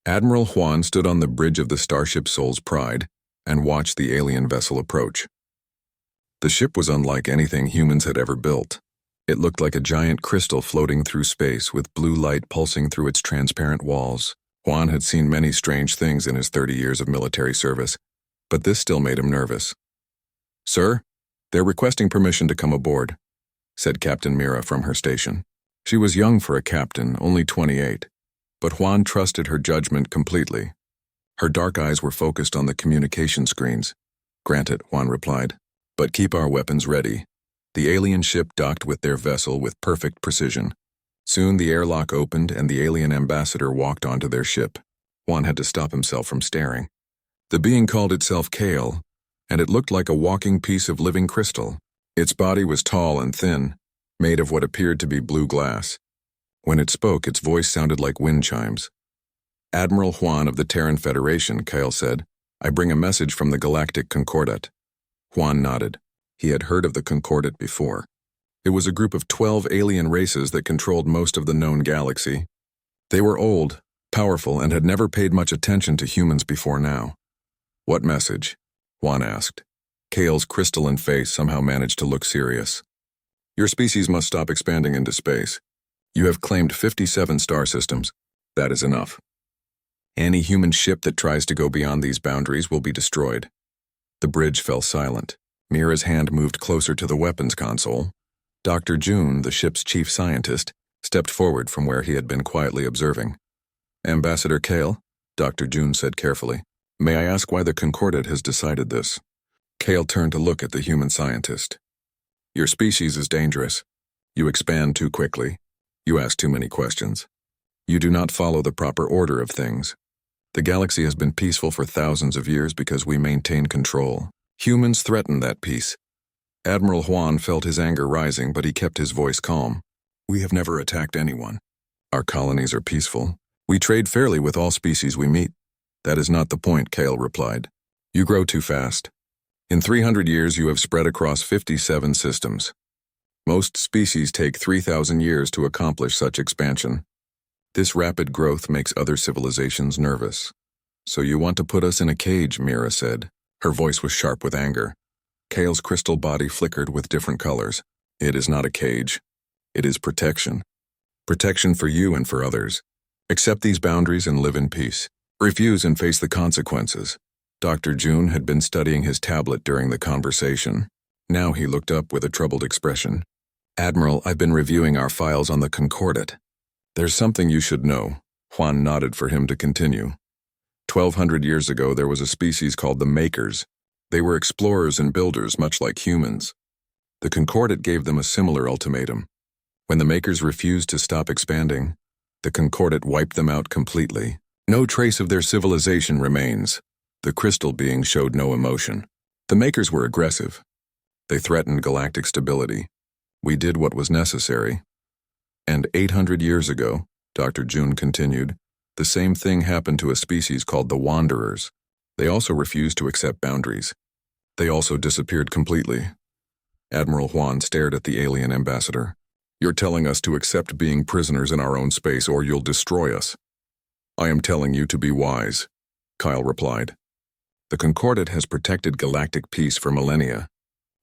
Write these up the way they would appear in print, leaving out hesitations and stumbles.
Admiral Juan stood on the bridge of the starship Soul's Pride and watched the alien vessel approach. The ship was unlike anything humans had ever built. It looked like a giant crystal floating through space with blue light pulsing through its transparent walls. Juan had seen many strange things in his 30 years of military service, but this still made him nervous. "Sir, they're requesting permission to come aboard," said Captain Mira from her station. She was young for a captain, only 28, but Juan trusted her judgment completely. Her dark eyes were focused on the communication screens. "Granted," Juan replied, "but keep our weapons ready." The alien ship docked with their vessel with perfect precision. Soon the airlock opened and the alien ambassador walked onto their ship. Juan had to stop himself from staring. The being called itself Kale, and it looked like a walking piece of living crystal. Its body was tall and thin, made of what appeared to be blue glass. When it spoke, its voice sounded like wind chimes. "Admiral Juan of the Terran Federation," Kale said. "I bring a message from the Galactic Concordat." Juan nodded. He had heard of the Concordat before. It was a group of 12 alien races that controlled most of the known galaxy. They were old, powerful, and had never paid much attention to humans before now. "What message?" Juan asked. Kale's crystalline face somehow managed to look serious. "Your species must stop expanding into space. You have claimed 57 star systems. That is enough. Any human ship that tries to go beyond these boundaries will be destroyed." The bridge fell silent. Mira's hand moved closer to the weapons console. Dr. June, the ship's chief scientist, stepped forward from where he had been quietly observing. "Ambassador Kale," Dr. June said carefully, "may I ask why the Concordat has decided this?" Kale turned to look at the human scientist. "Your species is dangerous. You expand too quickly. You ask too many questions. You do not follow the proper order of things. The galaxy has been peaceful for thousands of years because we maintain control. Humans threaten that peace." Admiral Juan felt his anger rising, but he kept his voice calm. "We have never attacked anyone. Our colonies are peaceful. We trade fairly with all species we meet." "That is not the point," Kale replied. "You grow too fast. In 300 years you have spread across 57 systems. Most species take 3,000 years to accomplish such expansion. This rapid growth makes other civilizations nervous." "So you want to put us in a cage," Mira said. Her voice was sharp with anger. Kale's crystal body flickered with different colors. "It is not a cage. It is protection. Protection for you and for others. Accept these boundaries and live in peace. Refuse and face the consequences." Dr. June had been studying his tablet during the conversation. Now he looked up with a troubled expression. "Admiral, I've been reviewing our files on the Concordat. There's something you should know." Juan nodded for him to continue. 1,200 years ago there was a species called the Makers. They were explorers and builders much like humans. The Concordat gave them a similar ultimatum. When the Makers refused to stop expanding, the Concordat wiped them out completely. No trace of their civilization remains. The crystal being showed no emotion. The Makers were aggressive. They threatened galactic stability. We did what was necessary. And 800 years ago, Dr. June continued, the same thing happened to a species called the Wanderers. They also refused to accept boundaries. They also disappeared completely. Admiral Juan stared at the alien ambassador. "You're telling us to accept being prisoners in our own space or you'll destroy us." "I am telling you to be wise," Kyle replied. "The Concordat has protected galactic peace for millennia.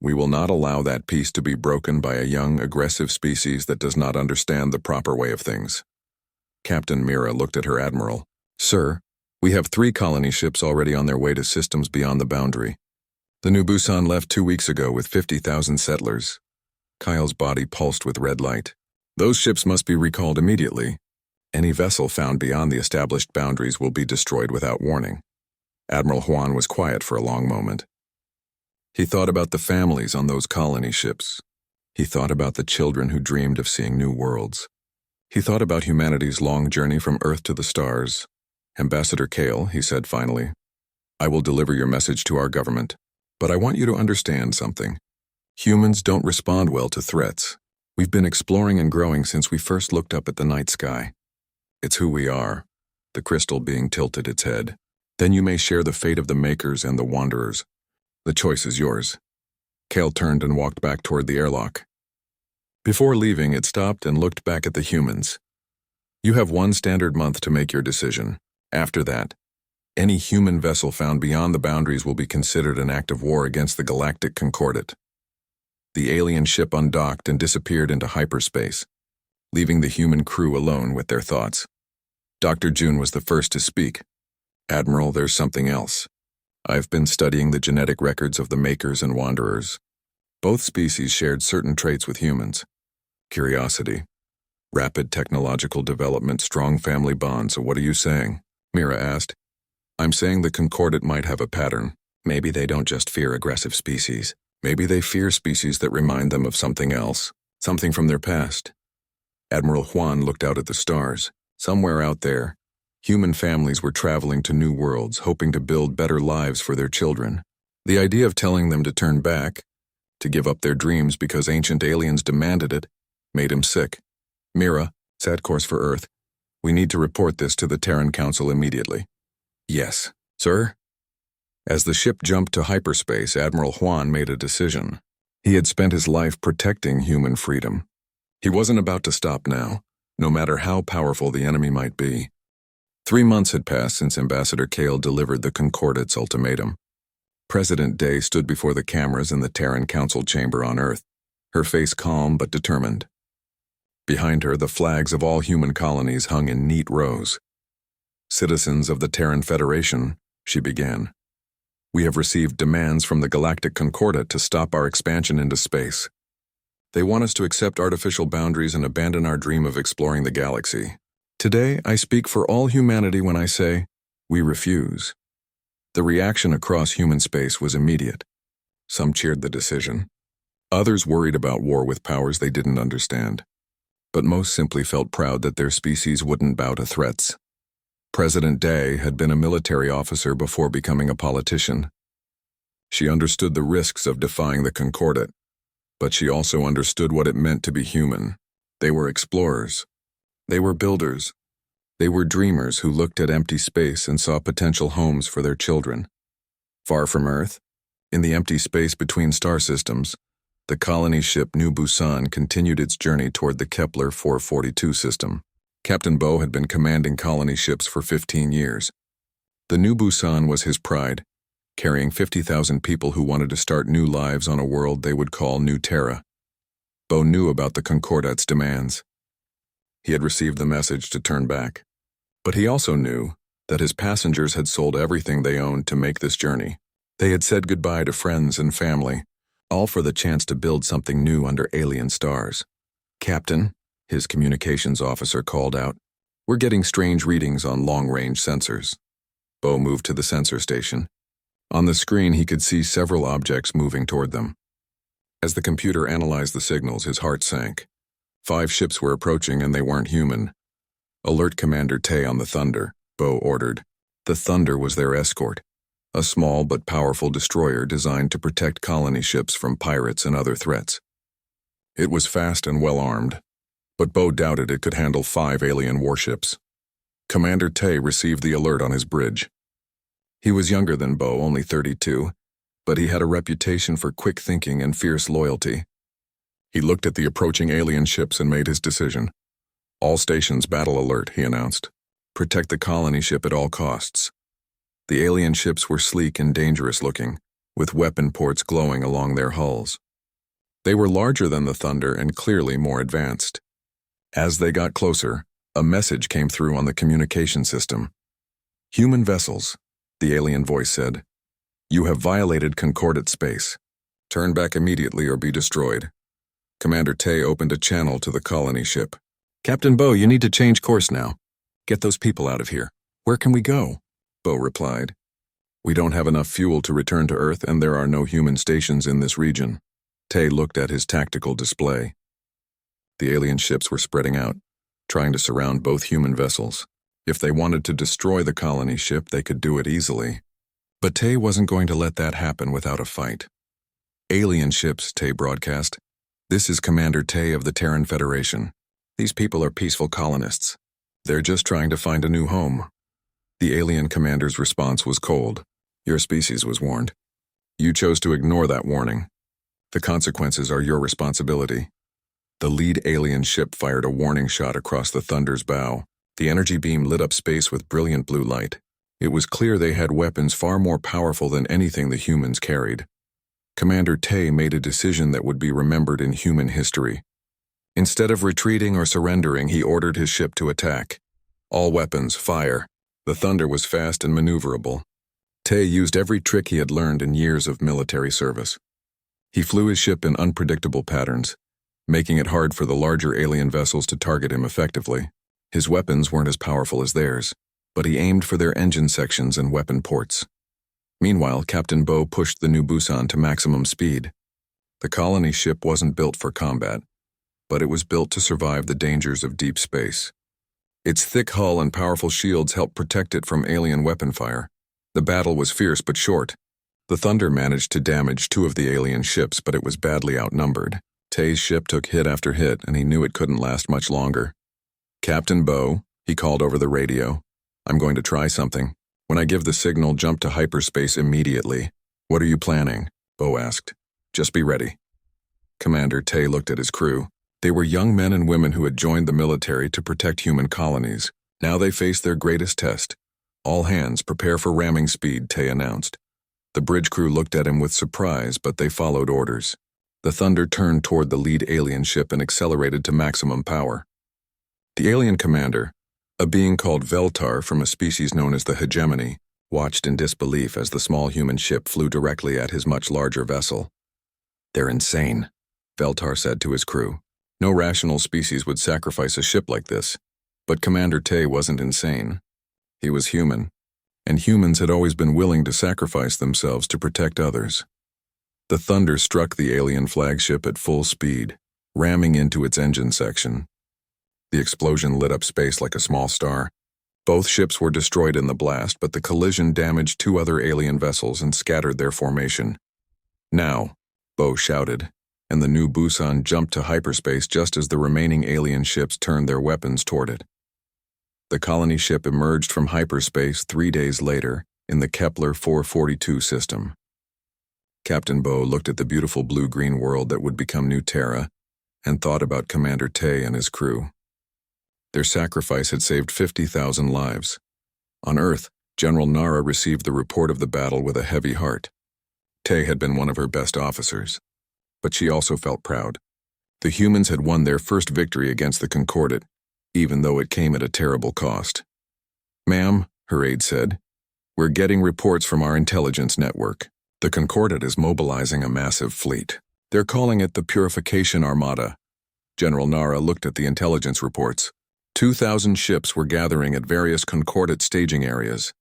We will not allow that peace to be broken by a young, aggressive species that does not understand the proper way of things." Captain Mira looked at her admiral. "Sir, we have 3 colony ships already on their way to systems beyond the boundary. The New Busan left 2 weeks ago with 50,000 settlers." Kyle's body pulsed with red light. "Those ships must be recalled immediately. Any vessel found beyond the established boundaries will be destroyed without warning." Admiral Juan was quiet for a long moment. He thought about the families on those colony ships. He thought about the children who dreamed of seeing new worlds. He thought about humanity's long journey from Earth to the stars. "Ambassador Kale," he said finally, "I will deliver your message to our government, but I want you to understand something. Humans don't respond well to threats. We've been exploring and growing since we first looked up at the night sky. It's who we are," the crystal being tilted its head. "Then you may share the fate of the Makers and the Wanderers. The choice is yours." Kale turned and walked back toward the airlock. Before leaving, it stopped and looked back at the humans. "You have 1 standard month to make your decision. After that, any human vessel found beyond the boundaries will be considered an act of war against the Galactic Concordat. The alien ship undocked and disappeared into hyperspace, leaving the human crew alone with their thoughts. Dr. June was the first to speak. "Admiral, there's something else. I've been studying the genetic records of the Makers and Wanderers. Both species shared certain traits with humans. Curiosity, rapid technological development, strong family bonds. So what are you saying?" Mira asked. "I'm saying the Concordat might have a pattern. Maybe they don't just fear aggressive species. Maybe they fear species that remind them of something else, something from their past." Admiral Juan looked out at the stars. Somewhere out there, human families were traveling to new worlds, hoping to build better lives for their children. The idea of telling them to turn back, to give up their dreams because ancient aliens demanded it, made him sick. "Mira, set course for Earth. We need to report this to the Terran Council immediately." "Yes, sir." As the ship jumped to hyperspace, Admiral Juan made a decision. He had spent his life protecting human freedom. He wasn't about to stop now, no matter how powerful the enemy might be. 3 months had passed since Ambassador Kale delivered the Concordat's ultimatum. President Day stood before the cameras in the Terran Council chamber on Earth, her face calm but determined. Behind her, the flags of all human colonies hung in neat rows. "Citizens of the Terran Federation," she began, "we have received demands from the Galactic Concordat to stop our expansion into space. They want us to accept artificial boundaries and abandon our dream of exploring the galaxy. Today, I speak for all humanity when I say, we refuse." The reaction across human space was immediate. Some cheered the decision. Others worried about war with powers they didn't understand. But most simply felt proud that their species wouldn't bow to threats. President Day had been a military officer before becoming a politician. She understood the risks of defying the Concordat, but she also understood what it meant to be human. They were explorers. They were builders. They were dreamers who looked at empty space and saw potential homes for their children. Far from Earth, in the empty space between star systems, the colony ship New Busan continued its journey toward the Kepler 442 system. Captain Bo had been commanding colony ships for 15 years. The New Busan was his pride, carrying 50,000 people who wanted to start new lives on a world they would call New Terra. Bo knew about the Concordat's demands. He had received the message to turn back. But he also knew that his passengers had sold everything they owned to make this journey. They had said goodbye to friends and family, all for the chance to build something new under alien stars. "Captain," his communications officer called out, "we're getting strange readings on long-range sensors." Bo moved to the sensor station. On the screen, he could see several objects moving toward them. As the computer analyzed the signals, his heart sank. 5 ships were approaching and they weren't human. "Alert Commander Tay on the Thunder," Bo ordered. The Thunder was their escort, a small but powerful destroyer designed to protect colony ships from pirates and other threats. It was fast and well-armed, but Bo doubted it could handle 5 alien warships. Commander Tay received the alert on his bridge. He was younger than Bo, only 32, but he had a reputation for quick thinking and fierce loyalty. He looked at the approaching alien ships and made his decision. "All stations battle alert," he announced. "Protect the colony ship at all costs." The alien ships were sleek and dangerous looking, with weapon ports glowing along their hulls. They were larger than the Thunder and clearly more advanced. As they got closer, a message came through on the communication system. "Human vessels," the alien voice said. "You have violated Concordat space. Turn back immediately or be destroyed." Commander Tay opened a channel to the colony ship. "Captain Bo, you need to change course now. Get those people out of here." "Where can we go?" Bo replied. "We don't have enough fuel to return to Earth and there are no human stations in this region." Tay looked at his tactical display. The alien ships were spreading out, trying to surround both human vessels. If they wanted to destroy the colony ship, they could do it easily. But Tay wasn't going to let that happen without a fight. "Alien ships," Tay broadcast. "This is Commander Tay of the Terran Federation. These people are peaceful colonists. They're just trying to find a new home." The alien commander's response was cold. "Your species was warned. You chose to ignore that warning. The consequences are your responsibility." The lead alien ship fired a warning shot across the Thunder's bow. The energy beam lit up space with brilliant blue light. It was clear they had weapons far more powerful than anything the humans carried. Commander Tay made a decision that would be remembered in human history. Instead of retreating or surrendering, he ordered his ship to attack. All weapons, fire. The Thunder was fast and maneuverable. Tay used every trick he had learned in years of military service. He flew his ship in unpredictable patterns, making it hard for the larger alien vessels to target him effectively. His weapons weren't as powerful as theirs, but he aimed for their engine sections and weapon ports. Meanwhile, Captain Bo pushed the new Busan to maximum speed. The colony ship wasn't built for combat, but it was built to survive the dangers of deep space. Its thick hull and powerful shields helped protect it from alien weapon fire. The battle was fierce but short. The Thunder managed to damage 2 of the alien ships, but it was badly outnumbered. Tay's ship took hit after hit, and he knew it couldn't last much longer. "Captain Bo," he called over the radio, "I'm going to try something. When I give the signal, jump to hyperspace immediately." "What are you planning?" Bo asked. "Just be ready." Commander Tay looked at his crew. They were young men and women who had joined the military to protect human colonies. Now they faced their greatest test. "All hands, prepare for ramming speed," Tay announced. The bridge crew looked at him with surprise, but they followed orders. The Thunder turned toward the lead alien ship and accelerated to maximum power. The alien commander, a being called Veltar from a species known as the Hegemony, watched in disbelief as the small human ship flew directly at his much larger vessel. "They're insane," Veltar said to his crew. No rational species would sacrifice a ship like this. But Commander Tay wasn't insane. He was human, and humans had always been willing to sacrifice themselves to protect others. The Thunder struck the alien flagship at full speed, ramming into its engine section. The explosion lit up space like a small star. Both ships were destroyed in the blast, but the collision damaged 2 other alien vessels and scattered their formation. "Now," Bo shouted, and the new Busan jumped to hyperspace just as the remaining alien ships turned their weapons toward it. The colony ship emerged from hyperspace 3 days later in the Kepler 442 system. Captain Bo looked at the beautiful blue-green world that would become New Terra and thought about Commander Tay and his crew. Their sacrifice had saved 50,000 lives. On Earth, General Nara received the report of the battle with a heavy heart. Tay had been one of her best officers, but she also felt proud. The humans had won their first victory against the Concordat, even though it came at a terrible cost. "Ma'am," her aide said, "we're getting reports from our intelligence network. The Concordat is mobilizing a massive fleet. They're calling it the Purification Armada." General Nara looked at the intelligence reports. 2,000 ships were gathering at various Concordat staging areas.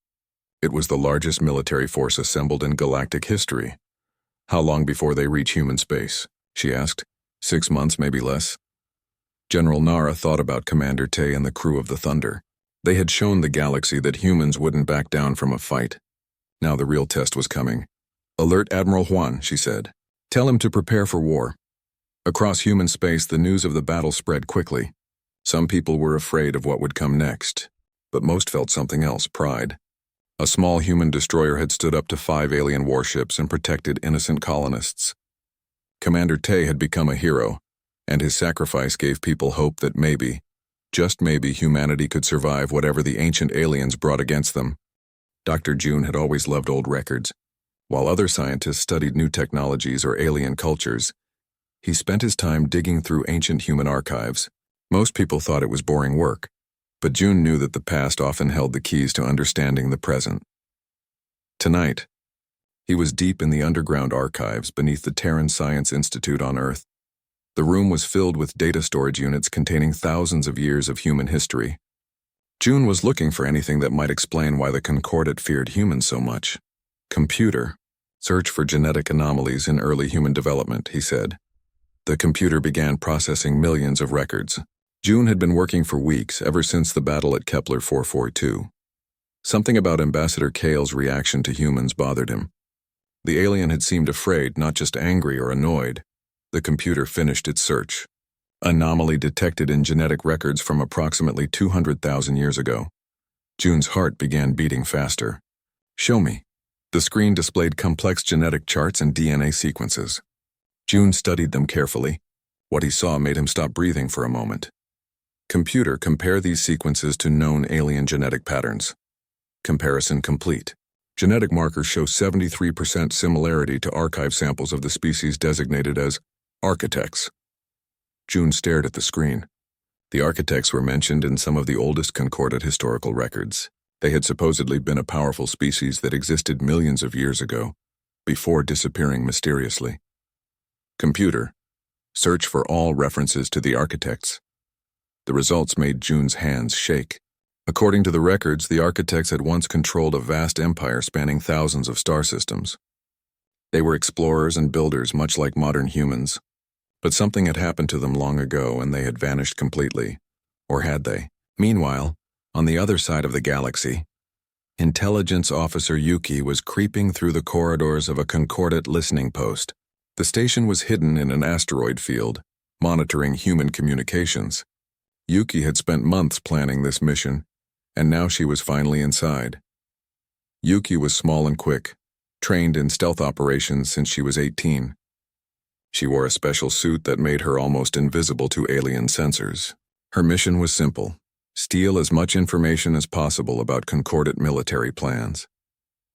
It was the largest military force assembled in galactic history. "How long before they reach human space?" she asked. 6 months, maybe less. General Nara thought about Commander Tay and the crew of the Thunder. They had shown the galaxy that humans wouldn't back down from a fight. Now the real test was coming. "Alert Admiral Juan," she said. "Tell him to prepare for war." Across human space, the news of the battle spread quickly. Some people were afraid of what would come next, but most felt something else, pride. A small human destroyer had stood up to 5 alien warships and protected innocent colonists. Commander Tay had become a hero, and his sacrifice gave people hope that maybe, just maybe, humanity could survive whatever the ancient aliens brought against them. Dr. June had always loved old records. While other scientists studied new technologies or alien cultures, he spent his time digging through ancient human archives. Most people thought it was boring work, but June knew that the past often held the keys to understanding the present. Tonight, he was deep in the underground archives beneath the Terran Science Institute on Earth. The room was filled with data storage units containing thousands of years of human history. June was looking for anything that might explain why the Concordat feared humans so much. "Computer, search for genetic anomalies in early human development," he said. The computer began processing millions of records. June had been working for weeks, ever since the battle at Kepler 442. Something about Ambassador Kale's reaction to humans bothered him. The alien had seemed afraid, not just angry or annoyed. The computer finished its search. Anomaly detected in genetic records from approximately 200,000 years ago. June's heart began beating faster. "Show me." The screen displayed complex genetic charts and DNA sequences. June studied them carefully. What he saw made him stop breathing for a moment. Computer, compare these sequences to known alien genetic patterns. Comparison complete. Genetic markers show 73% similarity to archive samples of the species designated as architects. June stared at the screen. The architects were mentioned in some of the oldest concordant historical records. They had supposedly been a powerful species that existed millions of years ago, before disappearing mysteriously. Computer, search for all references to the architects. The results made June's hands shake. According to the records, the architects had once controlled a vast empire spanning thousands of star systems. They were explorers and builders much like modern humans, but something had happened to them long ago and they had vanished completely. Or had they? Meanwhile, on the other side of the galaxy, Intelligence Officer Yuki was creeping through the corridors of a concordant listening post. The station was hidden in an asteroid field, monitoring human communications. Yuki had spent months planning this mission, and now she was finally inside. Yuki was small and quick, trained in stealth operations since she was 18. She wore a special suit that made her almost invisible to alien sensors. Her mission was simple: steal as much information as possible about concordant military plans.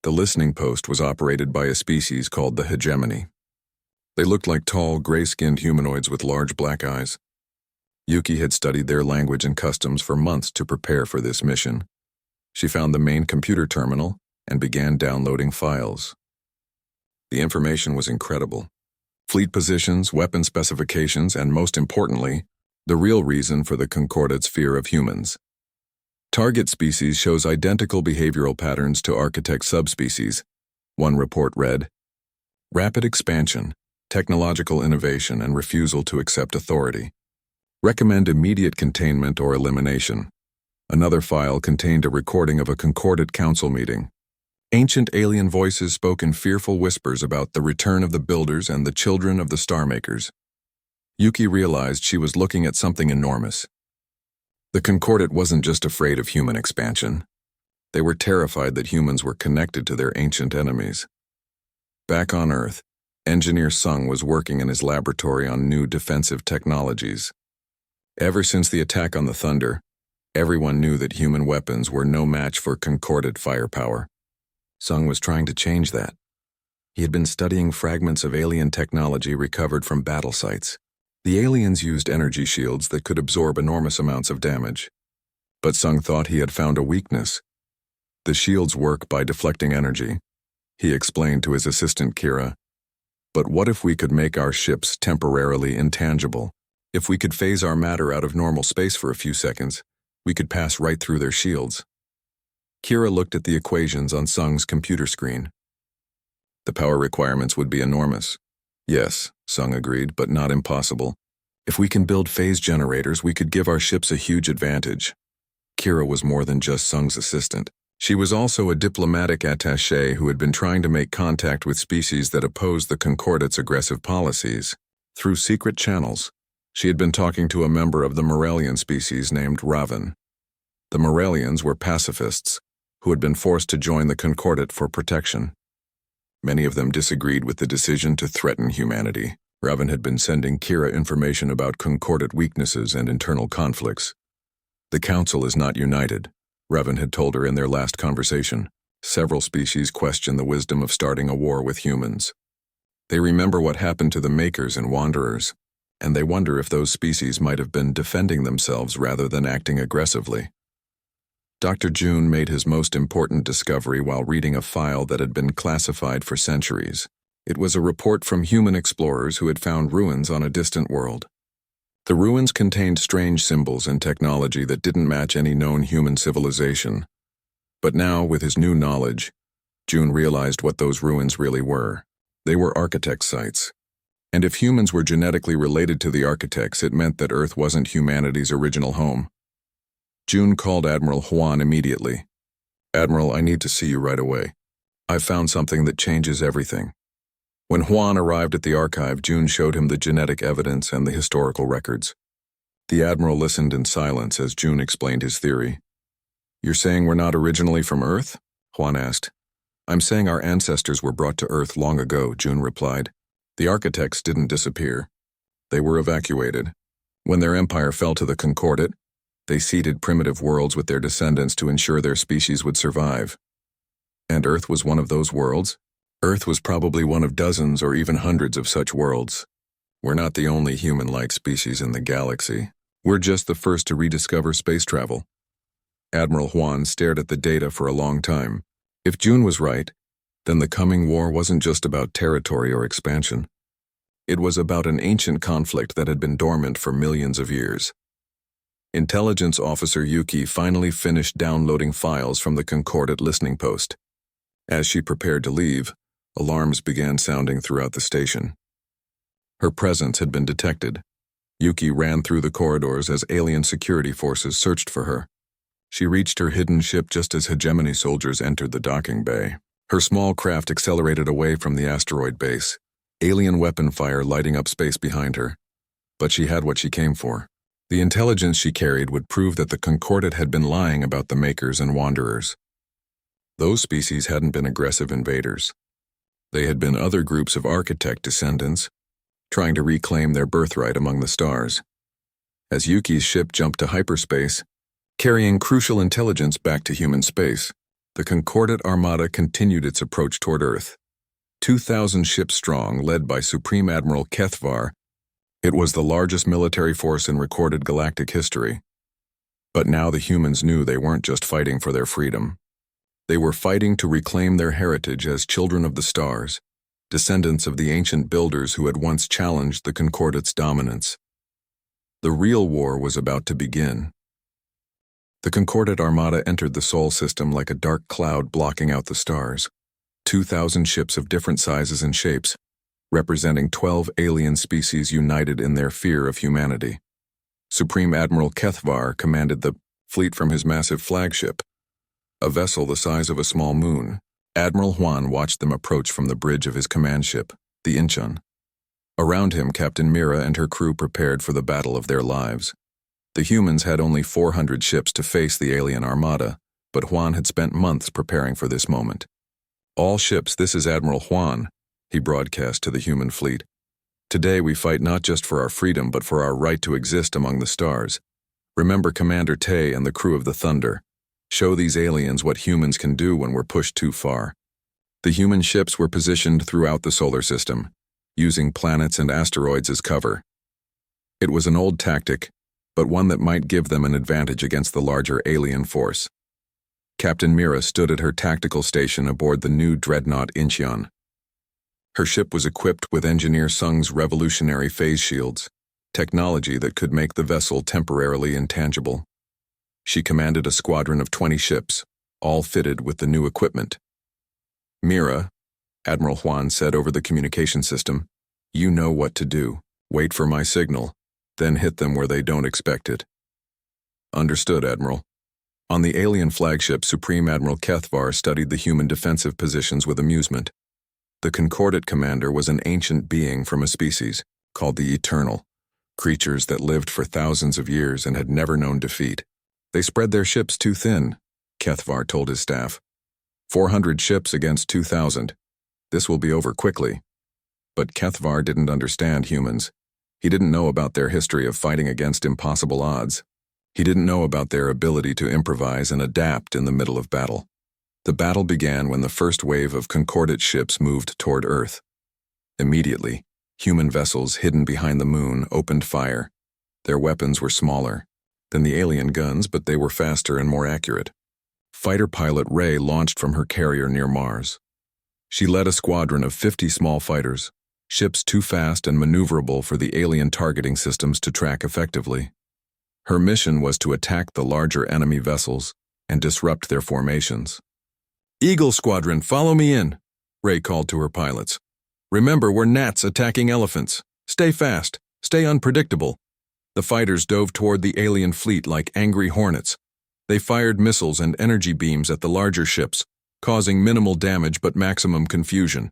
The listening post was operated by a species called the hegemony. They looked like tall, gray-skinned humanoids with large black eyes. Yuki had studied their language and customs for months to prepare for this mission. She found the main computer terminal and began downloading files. The information was incredible. Fleet positions, weapon specifications, and most importantly, the real reason for the concordant's fear of humans. Target species shows identical behavioral patterns to architect subspecies. One report read, "Rapid expansion, technological innovation, and refusal to accept authority. Recommend immediate containment or elimination." Another file contained a recording of a concordant council meeting. Ancient alien voices spoke in fearful whispers about the return of the builders and the children of the star makers. Yuki realized she was looking at something enormous. The concordant wasn't just afraid of human expansion. They were terrified that humans were connected to their ancient enemies. Back on Earth, Engineer Sung was working in his laboratory on new defensive technologies. Ever since the attack on the Thunder, everyone knew that human weapons were no match for concordant firepower. Sung was trying to change that. He had been studying fragments of alien technology recovered from battle sites. The aliens used energy shields that could absorb enormous amounts of damage. But Sung thought he had found a weakness. The shields work by deflecting energy, he explained to his assistant Kira. But what if we could make our ships temporarily intangible? If we could phase our matter out of normal space for a few seconds, we could pass right through their shields. Kira looked at the equations on Sung's computer screen. The power requirements would be enormous. Yes, Sung agreed, but not impossible. If we can build phase generators, we could give our ships a huge advantage. Kira was more than just Sung's assistant. She was also a diplomatic attaché who had been trying to make contact with species that opposed the concordant's aggressive policies. Through secret channels, she had been talking to a member of the Morelian species named Raven. The Morelians were pacifists who had been forced to join the concordant for protection. Many of them disagreed with the decision to threaten humanity. Raven had been sending Kira information about concordant weaknesses and internal conflicts. "The Council is not united," Raven had told her in their last conversation. Several species question the wisdom of starting a war with humans. They remember what happened to the Makers and Wanderers, and they wonder if those species might have been defending themselves rather than acting aggressively. Dr. June made his most important discovery while reading a file that had been classified for centuries. It was a report from human explorers who had found ruins on a distant world. The ruins contained strange symbols and technology that didn't match any known human civilization. But now, with his new knowledge, June realized what those ruins really were. They were architect sites. And if humans were genetically related to the architects, it meant that Earth wasn't humanity's original home. June called Admiral Huan immediately. "Admiral, I need to see you right away. I've found something that changes everything." When Huan arrived at the archive, June showed him the genetic evidence and the historical records. The Admiral listened in silence as June explained his theory. "You're saying we're not originally from Earth?" Huan asked. "I'm saying our ancestors were brought to Earth long ago," June replied. "The architects didn't disappear. They were evacuated. When their empire fell to the concordant, They seeded primitive worlds with their descendants to ensure their species would survive. And Earth was one of those worlds? Earth was probably one of dozens or even hundreds of such worlds. We're not the only human-like species in the galaxy. We're just the first to rediscover space travel. Admiral Juan stared at the data for a long time. If June was right, then the coming war wasn't just about territory or expansion. It was about an ancient conflict that had been dormant for millions of years. Intelligence Officer Yuki finally finished downloading files from the Concordat listening post. As she prepared to leave, alarms began sounding throughout the station. Her presence had been detected. Yuki ran through the corridors as alien security forces searched for her. She reached her hidden ship just as hegemony soldiers entered the docking bay. Her small craft accelerated away from the asteroid base, alien weapon fire lighting up space behind her. But she had what she came for. The intelligence she carried would prove that the Concordat had been lying about the Makers and Wanderers. Those species hadn't been aggressive invaders. They had been other groups of architect descendants, trying to reclaim their birthright among the stars. As Yuki's ship jumped to hyperspace, carrying crucial intelligence back to human space, the Concordat Armada continued its approach toward Earth. 2,000 ships strong, led by Supreme Admiral HFY, it was the largest military force in recorded galactic history. But now the humans knew they weren't just fighting for their freedom. They were fighting to reclaim their heritage as children of the stars, descendants of the ancient builders who had once challenged the Concordat's dominance. The real war was about to begin. The Concordat Armada entered the Sol system like a dark cloud blocking out the stars. 2,000 ships of different sizes and shapes, representing 12 alien species united in their fear of humanity. Supreme Admiral HFY commanded the fleet from his massive flagship, a vessel the size of a small moon. Admiral Juan watched them approach from the bridge of his command ship, the Incheon. Around him, Captain Mira and her crew prepared for the battle of their lives. The humans had only 400 ships to face the alien armada, but Juan had spent months preparing for this moment. "All ships, this is Admiral Juan," he broadcast to the human fleet. "Today we fight not just for our freedom, but for our right to exist among the stars. Remember Commander Tay and the crew of the Thunder. Show these aliens what humans can do when we're pushed too far." The human ships were positioned throughout the solar system, using planets and asteroids as cover. It was an old tactic, but one that might give them an advantage against the larger alien force. Captain Mira stood at her tactical station aboard the new dreadnought Incheon. Her ship was equipped with Engineer Sung's revolutionary phase shields, technology that could make the vessel temporarily intangible. She commanded a squadron of 20 ships, all fitted with the new equipment. "Mira," Admiral Juan said over the communication system, "you know what to do. Wait for my signal, then hit them where they don't expect it." "Understood, Admiral." On the alien flagship, Supreme Admiral HFY studied the human defensive positions with amusement. The Concordat commander was an ancient being from a species called the Eternal, creatures that lived for thousands of years and had never known defeat. "They spread their ships too thin," HFY told his staff. 400 ships against 2,000. This will be over quickly. But HFY didn't understand humans. He didn't know about their history of fighting against impossible odds. He didn't know about their ability to improvise and adapt in the middle of battle. The battle began when the first wave of Concordat ships moved toward Earth. Immediately, human vessels hidden behind the moon opened fire. Their weapons were smaller than the alien guns, but they were faster and more accurate. Fighter pilot Ray launched from her carrier near Mars. She led a squadron of 50 small fighters, ships too fast and maneuverable for the alien targeting systems to track effectively. Her mission was to attack the larger enemy vessels and disrupt their formations. "Eagle Squadron, follow me in," Ray called to her pilots. "Remember, we're gnats attacking elephants. Stay fast, stay unpredictable." The fighters dove toward the alien fleet like angry hornets. They fired missiles and energy beams at the larger ships, causing minimal damage but maximum confusion.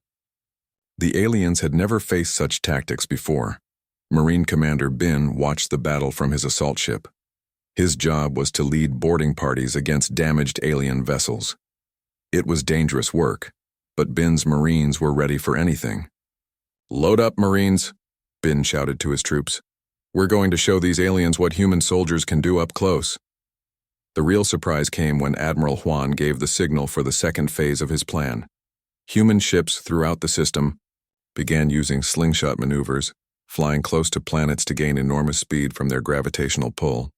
The aliens had never faced such tactics before. Marine Commander Bin watched the battle from his assault ship. His job was to lead boarding parties against damaged alien vessels. It was dangerous work, but Bin's Marines were ready for anything. "Load up, Marines," Bin shouted to his troops. We're going to show these aliens what human soldiers can do up close. The real surprise came when Admiral Juan gave the signal for the second phase of his plan. Human ships throughout the system began using slingshot maneuvers, flying close to planets to gain enormous speed from their gravitational pull.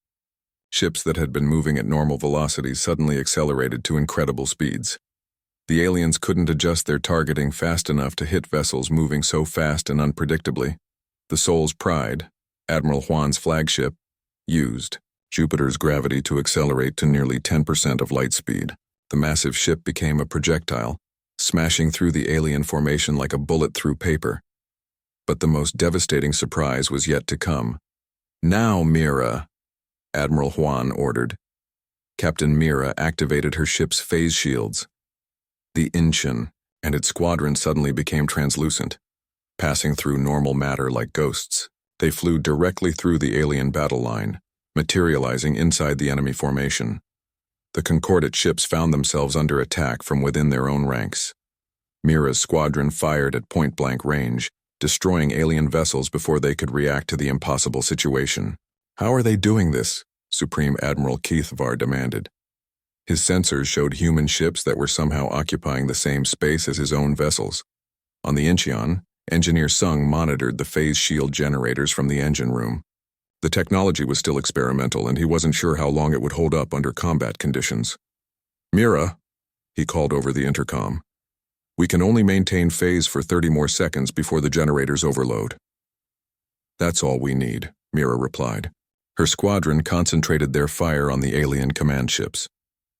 Ships that had been moving at normal velocities suddenly accelerated to incredible speeds. The aliens couldn't adjust their targeting fast enough to hit vessels moving so fast and unpredictably. The Soul's Pride, Admiral Juan's flagship, used Jupiter's gravity to accelerate to nearly 10% of light speed. The massive ship became a projectile, smashing through the alien formation like a bullet through paper. But the most devastating surprise was yet to come. "Now, Mira," Admiral Juan ordered. Captain Mira activated her ship's phase shields. The Inchin and its squadron suddenly became translucent, passing through normal matter like ghosts. They flew directly through the alien battle line, materializing inside the enemy formation. The Concordate ships found themselves under attack from within their own ranks. Mira's squadron fired at point-blank range, destroying alien vessels before they could react to the impossible situation. "How are they doing this?" Supreme Admiral Keithvar demanded. His sensors showed human ships that were somehow occupying the same space as his own vessels. On the Incheon, Engineer Sung monitored the phase shield generators from the engine room. The technology was still experimental, and he wasn't sure how long it would hold up under combat conditions. "Mira," he called over the intercom, "we can only maintain phase for 30 more seconds before the generators overload." "That's all we need," Mira replied. Her squadron concentrated their fire on the alien command ships.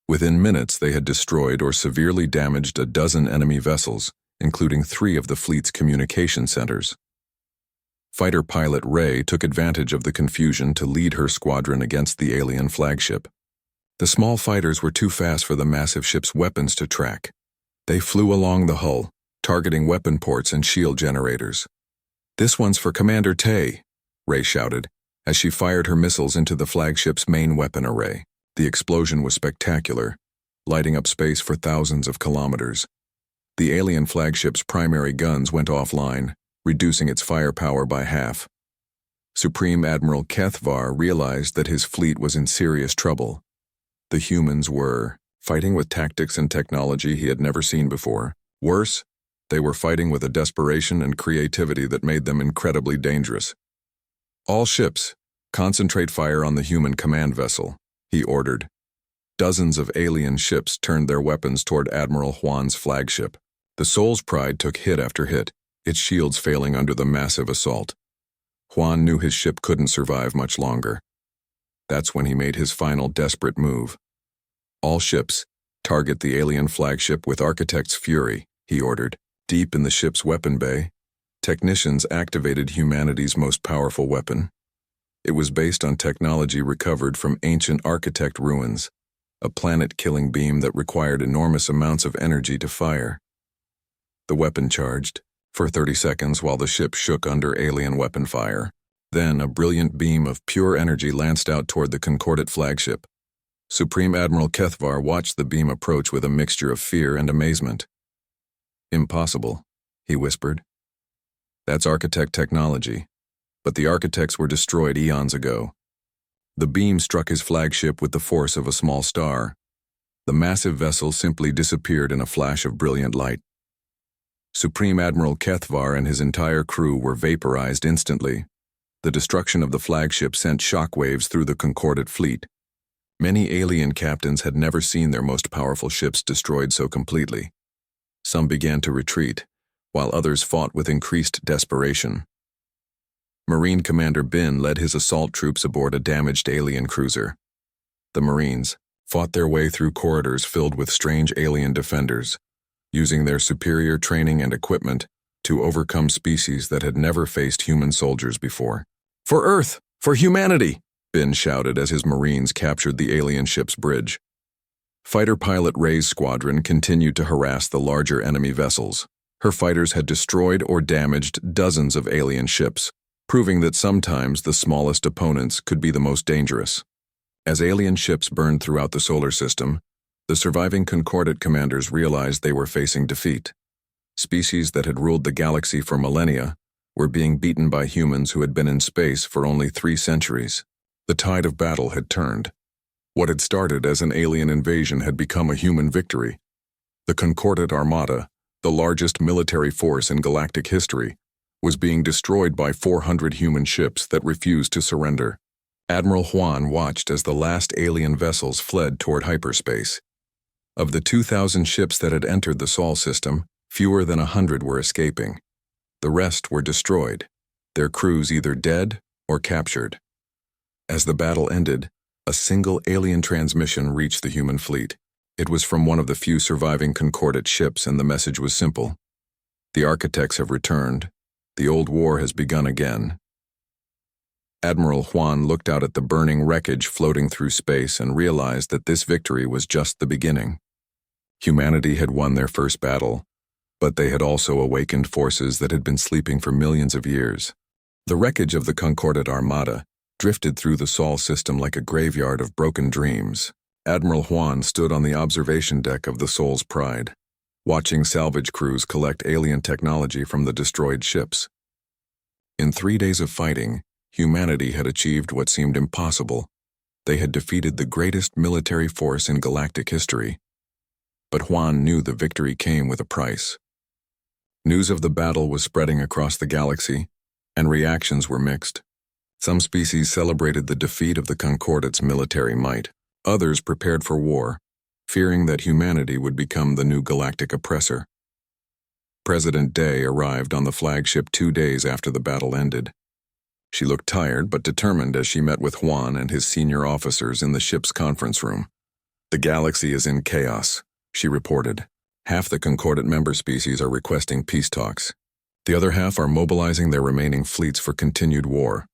Within minutes, they had destroyed or severely damaged a dozen enemy vessels, including 3 of the fleet's communication centers. Fighter pilot Ray took advantage of the confusion to lead her squadron against the alien flagship. The small fighters were too fast for the massive ship's weapons to track. They flew along the hull, targeting weapon ports and shield generators. "This one's for Commander Tay," Ray shouted, as she fired her missiles into the flagship's main weapon array. The explosion was spectacular, lighting up space for thousands of kilometers. The alien flagship's primary guns went offline, reducing its firepower by half. Supreme Admiral Keithvar realized that his fleet was in serious trouble. The humans were fighting with tactics and technology he had never seen before. Worse, they were fighting with a desperation and creativity that made them incredibly dangerous. "All ships, concentrate fire on the human command vessel," he ordered. Dozens of alien ships turned their weapons toward Admiral Juan's flagship. The Soul's Pride took hit after hit, its shields failing under the massive assault. Juan knew his ship couldn't survive much longer. That's when he made his final desperate move. "All ships, target the alien flagship with Architect's Fury," he ordered. Deep in the ship's weapon bay, technicians activated humanity's most powerful weapon. It was based on technology recovered from ancient architect ruins, a planet-killing beam that required enormous amounts of energy to fire. The weapon charged for 30 seconds while the ship shook under alien weapon fire. Then a brilliant beam of pure energy lanced out toward the Concordate flagship. Supreme Admiral Keithvar watched the beam approach with a mixture of fear and amazement. "Impossible," he whispered. "That's architect technology. But the architects were destroyed eons ago." The beam struck his flagship with the force of a small star. The massive vessel simply disappeared in a flash of brilliant light. Supreme Admiral Keithvar and his entire crew were vaporized instantly. The destruction of the flagship sent shockwaves through the Concordate fleet. Many alien captains had never seen their most powerful ships destroyed so completely. Some began to retreat, while others fought with increased desperation. Marine Commander Bin led his assault troops aboard a damaged alien cruiser. The Marines fought their way through corridors filled with strange alien defenders, using their superior training and equipment to overcome species that had never faced human soldiers before. "For Earth! For humanity!" Bin shouted as his Marines captured the alien ship's bridge. Fighter pilot Ray's squadron continued to harass the larger enemy vessels. Her fighters had destroyed or damaged dozens of alien ships, proving that sometimes the smallest opponents could be the most dangerous. As alien ships burned throughout the solar system, the surviving Concordate commanders realized they were facing defeat. Species that had ruled the galaxy for millennia were being beaten by humans who had been in space for only 3 centuries. The tide of battle had turned. What had started as an alien invasion had become a human victory. The Concordat Armada, the largest military force in galactic history, was being destroyed by 400 human ships that refused to surrender. Admiral Juan watched as the last alien vessels fled toward hyperspace. Of the 2,000 ships that had entered the Sol system, fewer than 100 were escaping. The rest were destroyed, their crews either dead or captured. As the battle ended, a single alien transmission reached the human fleet. It was from one of the few surviving Concordat ships, and the message was simple. The architects have returned. The old war has begun again. Admiral Juan looked out at the burning wreckage floating through space and realized that this victory was just the beginning. Humanity had won their first battle, but they had also awakened forces that had been sleeping for millions of years. The wreckage of the Concordat Armada drifted through the Sol system like a graveyard of broken dreams. Admiral Juan stood on the observation deck of the Sol's Pride, watching salvage crews collect alien technology from the destroyed ships. In 3 days of fighting, humanity had achieved what seemed impossible. They had defeated the greatest military force in galactic history. But Juan knew the victory came with a price. News of the battle was spreading across the galaxy, and reactions were mixed. Some species celebrated the defeat of the Concordat's military might. Others prepared for war, fearing that humanity would become the new galactic oppressor. President Day arrived on the flagship 2 days after the battle ended. She looked tired but determined as she met with Juan and his senior officers in the ship's conference room. "The galaxy is in chaos," she reported. "Half the Concordat member species are requesting peace talks. The other half are mobilizing their remaining fleets for continued war."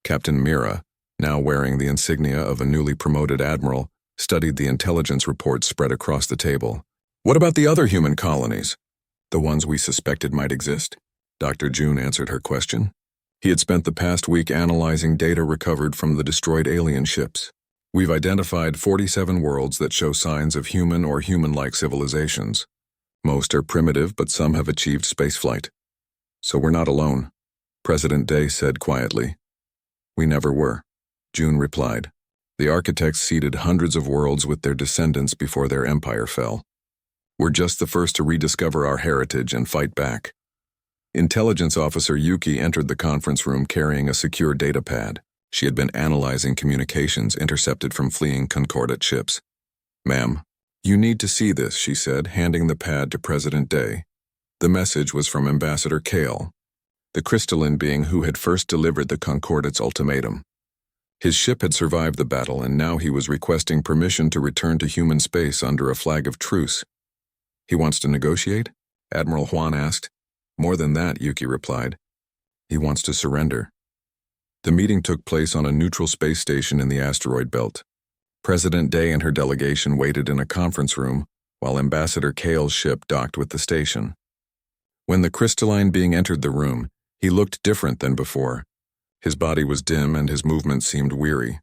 Captain Mira, now wearing the insignia of a newly promoted admiral, studied the intelligence reports spread across the table. "What about the other human colonies? The ones we suspected might exist?" Dr. June answered her question. He had spent the past week analyzing data recovered from the destroyed alien ships. "We've identified 47 worlds that show signs of human or human-like civilizations. Most are primitive, but some have achieved spaceflight. So we're not alone," President Day said quietly. "We never were," June replied. "The architects seeded hundreds of worlds with their descendants before their empire fell. We're just the first to rediscover our heritage and fight back." Intelligence Officer Yuki entered the conference room carrying a secure data pad. She had been analyzing communications intercepted from fleeing Concordat ships. "Ma'am, you need to see this," she said, handing the pad to President Day. The message was from Ambassador Kale, the crystalline being who had first delivered the Concordat's ultimatum. His ship had survived the battle, and now he was requesting permission to return to human space under a flag of truce. "He wants to negotiate?" Admiral Juan asked. "More than that," Yuki replied. "He wants to surrender." The meeting took place on a neutral space station in the asteroid belt. President Day and her delegation waited in a conference room while Ambassador Kale's ship docked with the station. When the crystalline being entered the room, he looked different than before. His body was dim and his movements seemed weary.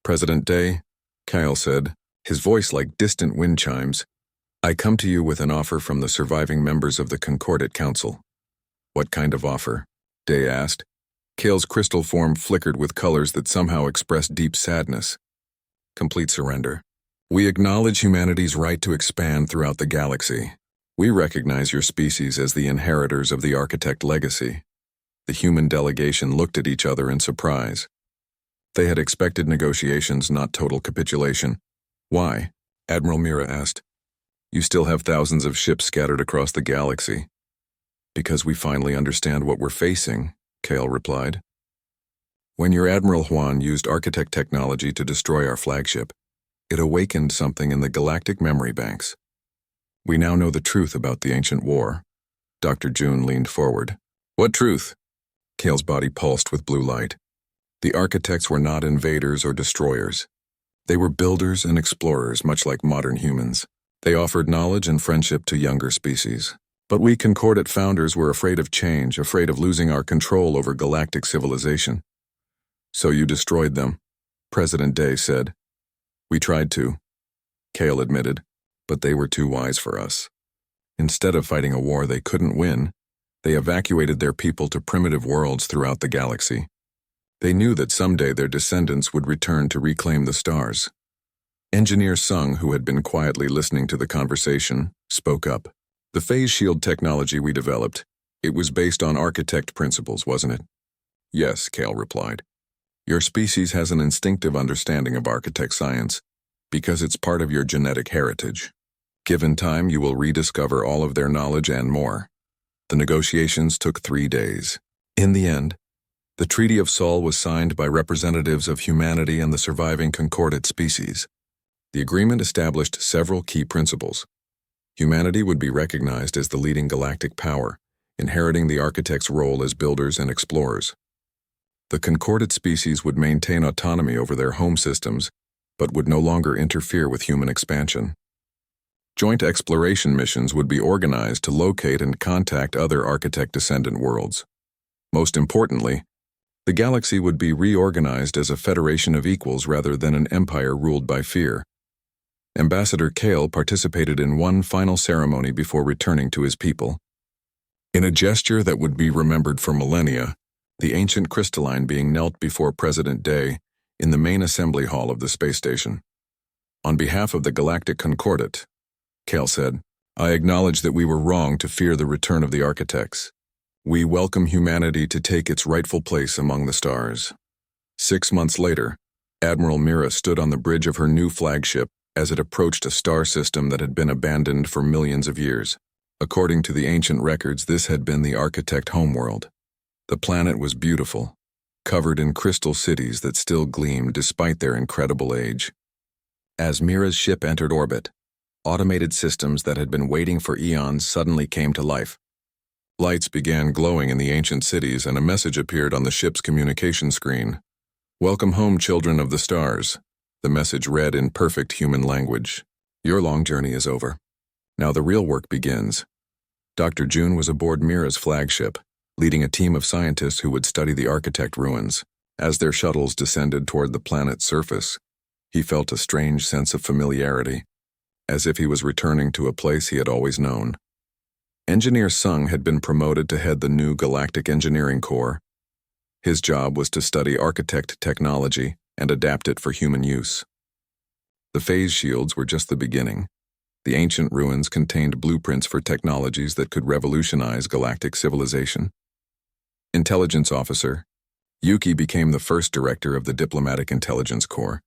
"President Day," Kale said, his voice like distant wind chimes, "I come to you with an offer from the surviving members of the Concordat Council." "What kind of offer?" Day asked. Kale's crystal form flickered with colors that somehow expressed deep sadness. "Complete surrender. We acknowledge humanity's right to expand throughout the galaxy. We recognize your species as the inheritors of the architect legacy." The human delegation looked at each other in surprise. They had expected negotiations, not total capitulation. "Why?" Admiral Mira asked. "You still have thousands of ships scattered across the galaxy." "Because we finally understand what we're facing," Kale replied. "When your Admiral Juan used architect technology to destroy our flagship, it awakened something in the galactic memory banks. We now know the truth about the ancient war." Dr. June leaned forward. "What truth?" Kale's body pulsed with blue light. "The architects were not invaders or destroyers. They were builders and explorers, much like modern humans. They offered knowledge and friendship to younger species. But we Concordat founders were afraid of change, afraid of losing our control over galactic civilization. So you destroyed them," President Day said. "We tried to," Kale admitted, "but they were too wise for us. Instead of fighting a war they couldn't win, They evacuated their people to primitive worlds throughout the galaxy. They knew that someday their descendants would return to reclaim the stars. Engineer Sung, who had been quietly listening to the conversation, spoke up. The phase shield technology we developed, it was based on architect principles, wasn't it? Yes, Kale replied. Your species has an instinctive understanding of architect science because it's part of your genetic heritage. Given time, you will rediscover all of their knowledge and more. The negotiations took 3 days. In the end, the Treaty of Sol was signed by representatives of humanity and the surviving concordate species. The agreement established several key principles. Humanity would be recognized as the leading galactic power, inheriting the architect's role as builders and explorers. The concordate species would maintain autonomy over their home systems, but would no longer interfere with human expansion. Joint exploration missions would be organized to locate and contact other architect-descendant worlds. Most importantly, the galaxy would be reorganized as a federation of equals rather than an empire ruled by fear. Ambassador Kale participated in one final ceremony before returning to his people. In a gesture that would be remembered for millennia, the ancient crystalline being knelt before President Day in the main assembly hall of the space station. On behalf of the Galactic Concordate, Kale said, I acknowledge that we were wrong to fear the return of the architects. We welcome humanity to take its rightful place among the stars. 6 months later, Admiral Mira stood on the bridge of her new flagship as it approached a star system that had been abandoned for millions of years. According to the ancient records, this had been the architect homeworld. The planet was beautiful, covered in crystal cities that still gleamed despite their incredible age. As Mira's ship entered orbit, automated systems that had been waiting for eons suddenly came to life. Lights began glowing in the ancient cities and a message appeared on the ship's communication screen. Welcome home, children of the stars. The message read in perfect human language. Your long journey is over. Now the real work begins. Dr. June was aboard Mira's flagship, leading a team of scientists who would study the architect ruins. As their shuttles descended toward the planet's surface, he felt a strange sense of familiarity, as if he was returning to a place he had always known. Engineer Sung had been promoted to head the new Galactic Engineering Corps. His job was to study architect technology and adapt it for human use. The phase shields were just the beginning. The ancient ruins contained blueprints for technologies that could revolutionize galactic civilization. Intelligence Officer Yuki became the first director of the Diplomatic Intelligence Corps,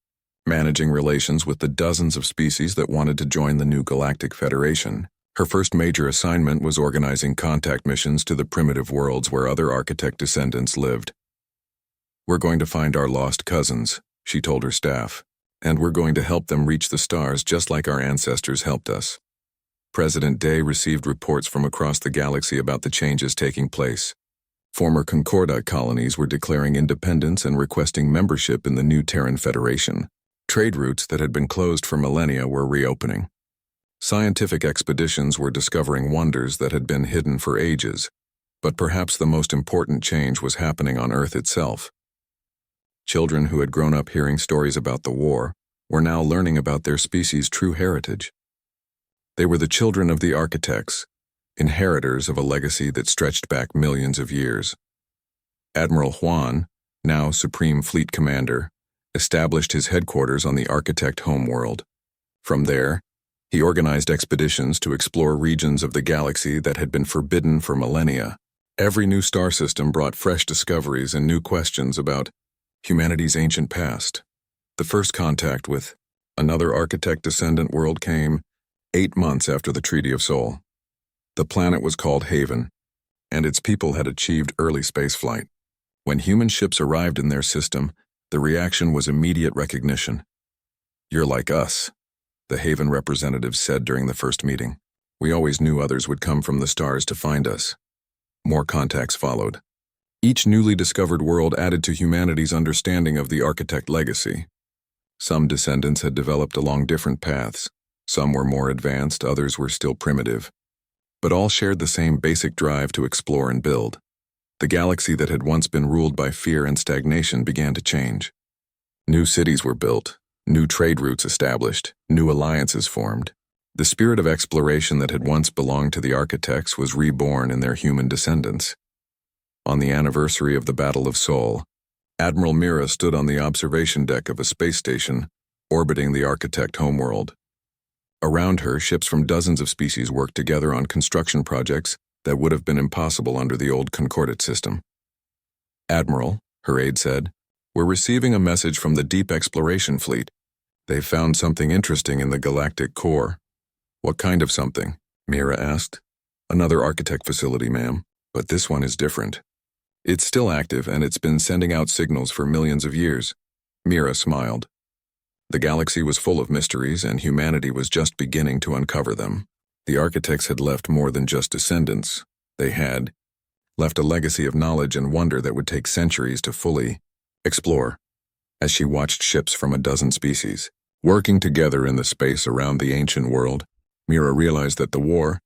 managing relations with the dozens of species that wanted to join the new Galactic Federation. Her first major assignment was organizing contact missions to the primitive worlds where other architect descendants lived. We're going to find our lost cousins, she told her staff, and we're going to help them reach the stars just like our ancestors helped us. President Day received reports from across the galaxy about the changes taking place. Former Concordat colonies were declaring independence and requesting membership in the new Terran Federation. Trade routes that had been closed for millennia were reopening. Scientific expeditions were discovering wonders that had been hidden for ages, but perhaps the most important change was happening on Earth itself. Children who had grown up hearing stories about the war were now learning about their species' true heritage. They were the children of the architects, inheritors of a legacy that stretched back millions of years. Admiral Huan, now Supreme Fleet Commander, established his headquarters on the architect homeworld. From there, he organized expeditions to explore regions of the galaxy that had been forbidden for millennia. Every new star system brought fresh discoveries and new questions about humanity's ancient past. The first contact with another architect-descendant world came 8 months after the Treaty of Sol. The planet was called Haven, and its people had achieved early spaceflight. When human ships arrived in their system, the reaction was immediate recognition. You're like us, the Haven representative said during the first meeting. We always knew others would come from the stars to find us. More contacts followed. Each newly discovered world added to humanity's understanding of the architect legacy. Some descendants had developed along different paths. Some were more advanced, others were still primitive. But all shared the same basic drive to explore and build. The galaxy that had once been ruled by fear and stagnation began to change. New cities were built, new trade routes established, new alliances formed. The spirit of exploration that had once belonged to the architects was reborn in their human descendants. On the anniversary of the Battle of Sol, Admiral Mira stood on the observation deck of a space station orbiting the architect homeworld. Around her, ships from dozens of species worked together on construction projects that would have been impossible under the old Concordate system. "Admiral," her aide said, "we're receiving a message from the Deep Exploration Fleet. They've found something interesting in the galactic core." "What kind of something?" Mira asked. "Another architect facility, ma'am, but this one is different. It's still active and it's been sending out signals for millions of years." Mira smiled. The galaxy was full of mysteries and humanity was just beginning to uncover them. The architects had left more than just descendants. They had left a legacy of knowledge and wonder that would take centuries to fully explore. As she watched ships from a dozen species working together in the space around the ancient world, Mira realized that the war